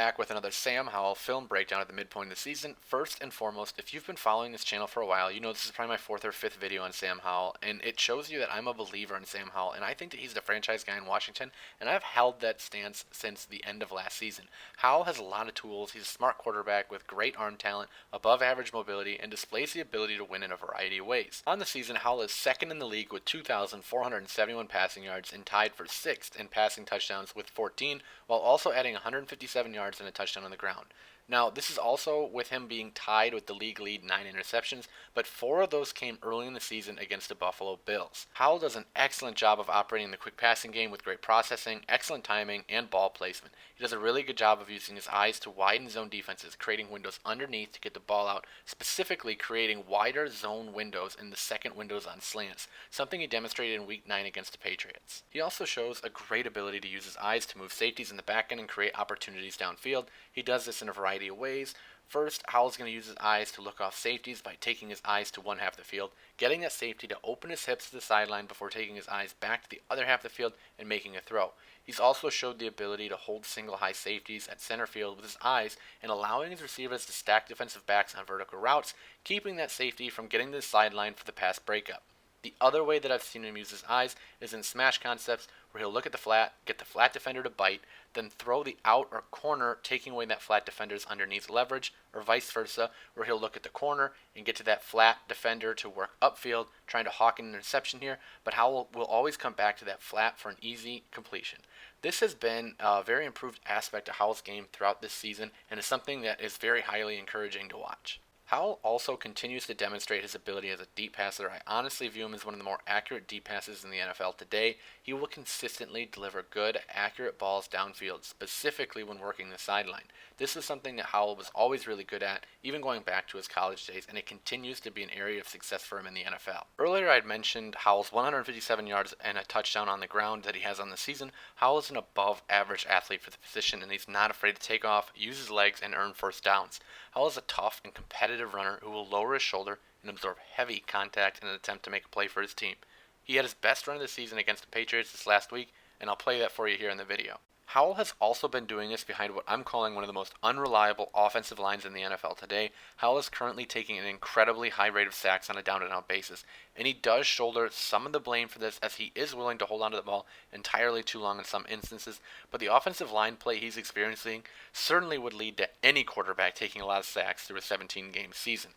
back with another Sam Howell film breakdown at the midpoint of the season. First and foremost, if you've been following this channel for a while, you know this is probably my fourth or fifth video on Sam Howell, and it shows you that I'm a believer in Sam Howell, and I think that he's the franchise guy in Washington, and I've held that stance since the end of last season. Howell has a lot of tools. He's a smart quarterback with great arm talent, above average mobility, and displays the ability to win in a variety of ways. On the season, Howell is second in the league with 2,471 passing yards and tied for sixth in passing touchdowns with 14, while also adding 157 yards and a touchdown on the ground. Now, this is also with him being tied with the league lead 9 interceptions, but 4 of those came early in the season against the Buffalo Bills. Howell does an excellent job of operating the quick passing game with great processing, excellent timing, and ball placement. He does a really good job of using his eyes to widen zone defenses, creating windows underneath to get the ball out, specifically creating wider zone windows in the second windows on slants, something he demonstrated in Week 9 against the Patriots. He also shows a great ability to use his eyes to move safeties in the back end and create opportunities downfield. He does this in a variety of ways. First, Howell's going to use his eyes to look off safeties by taking his eyes to one half of the field, getting that safety to open his hips to the sideline before taking his eyes back to the other half of the field and making a throw. He's also showed the ability to hold single high safeties at center field with his eyes and allowing his receivers to stack defensive backs on vertical routes, keeping that safety from getting to the sideline for the pass breakup. The other way that I've seen him use his eyes is in smash concepts where he'll look at the flat, get the flat defender to bite, then throw the out or corner, taking away that flat defender's underneath leverage, or vice versa, where he'll look at the corner and get to that flat defender to work upfield, trying to hawk an interception here, but Howell will always come back to that flat for an easy completion. This has been a very improved aspect of Howell's game throughout this season and is something that is very highly encouraging to watch. Howell also continues to demonstrate his ability as a deep passer. I honestly view him as one of the more accurate deep passes in the NFL today. He will consistently deliver good, accurate balls downfield, specifically when working the sideline. This is something that Howell was always really good at, even going back to his college days, and it continues to be an area of success for him in the NFL. Earlier I'd mentioned Howell's 157 yards and a touchdown on the ground that he has on the season. Howell is an above average athlete for the position, and he's not afraid to take off, use his legs, and earn first downs. Howell is a tough and competitive runner who will lower his shoulder and absorb heavy contact in an attempt to make a play for his team. He had his best run of the season against the Patriots this last week, and I'll play that for you here in the video. Howell has also been doing this behind what I'm calling one of the most unreliable offensive lines in the NFL today. Howell is currently taking an incredibly high rate of sacks on a down-and-out basis, and he does shoulder some of the blame for this as he is willing to hold onto the ball entirely too long in some instances, but the offensive line play he's experiencing certainly would lead to any quarterback taking a lot of sacks through a 17-game season.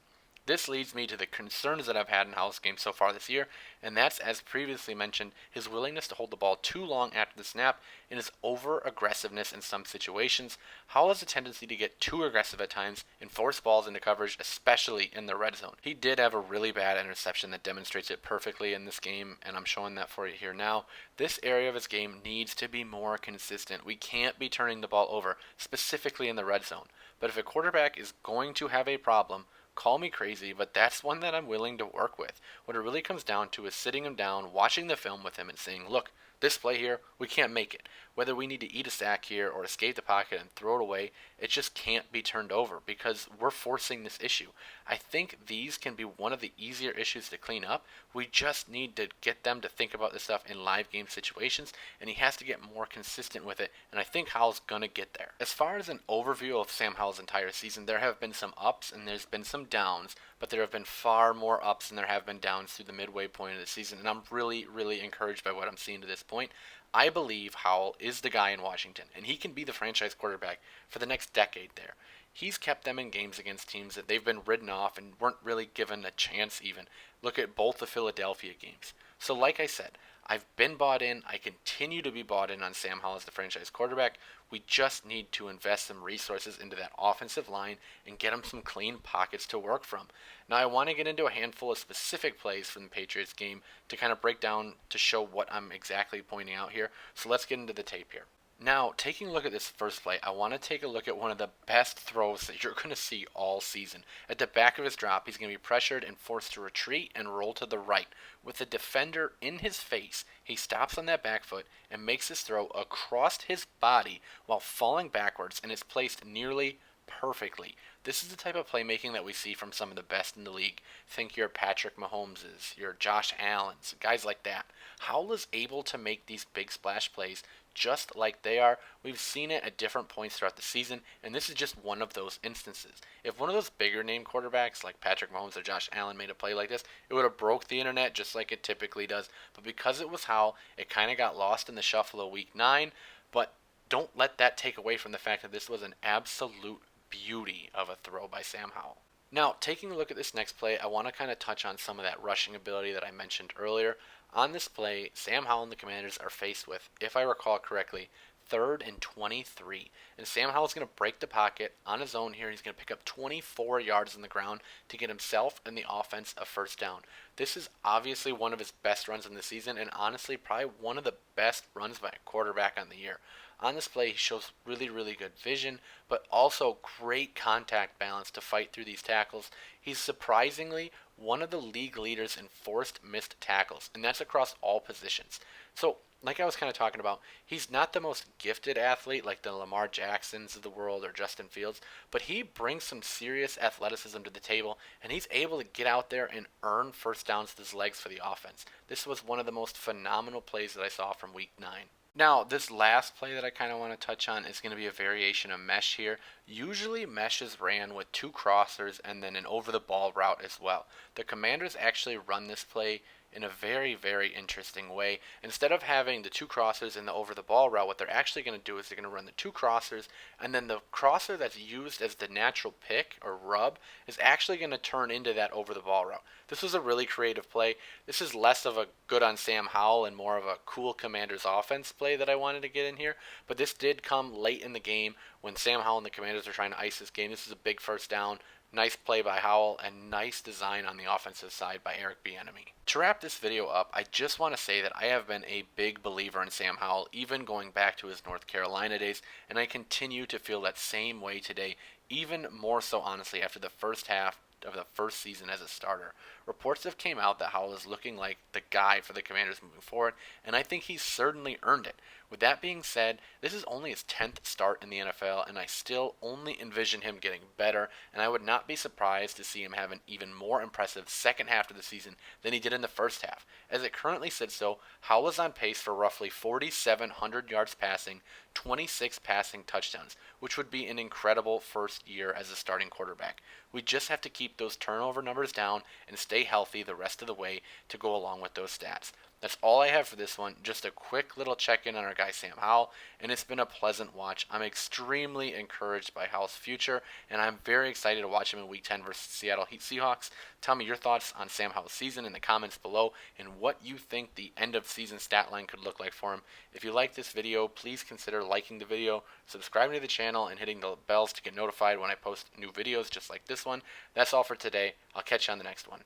This leads me to the concerns that I've had in Howell's game so far this year, and that's, as previously mentioned, his willingness to hold the ball too long after the snap and his over-aggressiveness in some situations. Howell has a tendency to get too aggressive at times and force balls into coverage, especially in the red zone. He did have a really bad interception that demonstrates it perfectly in this game, and I'm showing that for you here now. This area of his game needs to be more consistent. We can't be turning the ball over, specifically in the red zone. But if a quarterback is going to have a problem, call me crazy, but that's one that I'm willing to work with. What it really comes down to is sitting him down, watching the film with him, and saying, look, this play here, we can't make it. Whether we need to eat a sack here or escape the pocket and throw it away, it just can't be turned over because we're forcing this issue. I think these can be one of the easier issues to clean up. We just need to get them to think about this stuff in live game situations, and he has to get more consistent with it, and I think Howell's going to get there. As far as an overview of Sam Howell's entire season, there have been some ups and there's been some downs, but there have been far more ups than there have been downs through the midway point of the season, and I'm really, really encouraged by what I'm seeing to this point. I believe Howell is the guy in Washington, and he can be the franchise quarterback for the next decade there. He's kept them in games against teams that they've been ridden off and weren't really given a chance even. Look at both the Philadelphia games. So like I said, I've been bought in. I continue to be bought in on Sam Howell as the franchise quarterback. We just need to invest some resources into that offensive line and get him some clean pockets to work from. Now, I want to get into a handful of specific plays from the Patriots game to kind of break down to show what I'm exactly pointing out here. So let's get into the tape here. Now, taking a look at this first play, I want to take a look at one of the best throws that you're going to see all season. At the back of his drop, he's going to be pressured and forced to retreat and roll to the right. With the defender in his face, he stops on that back foot and makes his throw across his body while falling backwards and is placed nearly perfectly. This is the type of playmaking that we see from some of the best in the league. Think your Patrick Mahomeses, your Josh Allens, guys like that. Howell is able to make these big splash plays just like they are. We've seen it at different points throughout the season, and this is just one of those instances. If one of those bigger name quarterbacks like Patrick Mahomes or Josh Allen made a play like this, it would have broke the internet just like it typically does. But because it was Howell, it kind of got lost in the shuffle of week 9. But don't let that take away from the fact that this was an absolute beauty of a throw by Sam Howell. Now, taking a look at this next play, I want to kind of touch on some of that rushing ability that I mentioned earlier. On this play, Sam Howell and the Commanders are faced with, if I recall correctly, 3rd and 23. And Sam Howell's going to break the pocket on his own here. He's going to pick up 24 yards on the ground to get himself and the offense a first down. This is obviously one of his best runs in the season, and honestly, probably one of the best runs by a quarterback on the year. On this play, he shows really, really good vision, but also great contact balance to fight through these tackles. He's surprisingly one of the league leaders in forced missed tackles, and that's across all positions. So, like I was kind of talking about, he's not the most gifted athlete like the Lamar Jacksons of the world or Justin Fields, but he brings some serious athleticism to the table, and he's able to get out there and earn first downs with his legs for the offense. This was one of the most phenomenal plays that I saw from week 9. Now, this last play that I kind of want to touch on is going to be a variation of mesh here. Usually, mesh is ran with 2 crossers and then an over-the-ball route as well. The Commanders actually run this play in a very, very interesting way. Instead of having the 2 crossers and the over-the-ball route, what they're actually going to do is they're going to run the 2 crossers, and then the crosser that's used as the natural pick or rub is actually going to turn into that over-the-ball route. This was a really creative play. This is less of a good on Sam Howell and more of a cool Commanders offense play that I wanted to get in here, but this did come late in the game when Sam Howell and the Commanders are trying to ice this game. This is a big first down. Nice play by Howell and nice design on the offensive side by Eric Bieniemy. To wrap this video up, I just want to say that I have been a big believer in Sam Howell, even going back to his North Carolina days, and I continue to feel that same way today, even more so honestly after the first half of the first season as a starter. Reports have came out that Howell is looking like the guy for the Commanders moving forward, and I think he's certainly earned it. With that being said, this is only his 10th start in the NFL, and I still only envision him getting better, and I would not be surprised to see him have an even more impressive second half of the season than he did in the first half. As it currently sits though, Howell is on pace for roughly 4,700 yards passing, 26 passing touchdowns, which would be an incredible first year as a starting quarterback. We just have to keep those turnover numbers down and stay healthy the rest of the way to go along with those stats. That's all I have for this one. Just a quick little check-in on our guy Sam Howell, and it's been a pleasant watch. I'm extremely encouraged by Howell's future, and I'm very excited to watch him in Week 10 versus Seattle Seahawks. Tell me your thoughts on Sam Howell's season in the comments below, and what you think the end-of-season stat line could look like for him. If you like this video, please consider liking the video, subscribing to the channel, and hitting the bells to get notified when I post new videos just like this one. That's all for today. I'll catch you on the next one.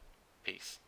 Peace.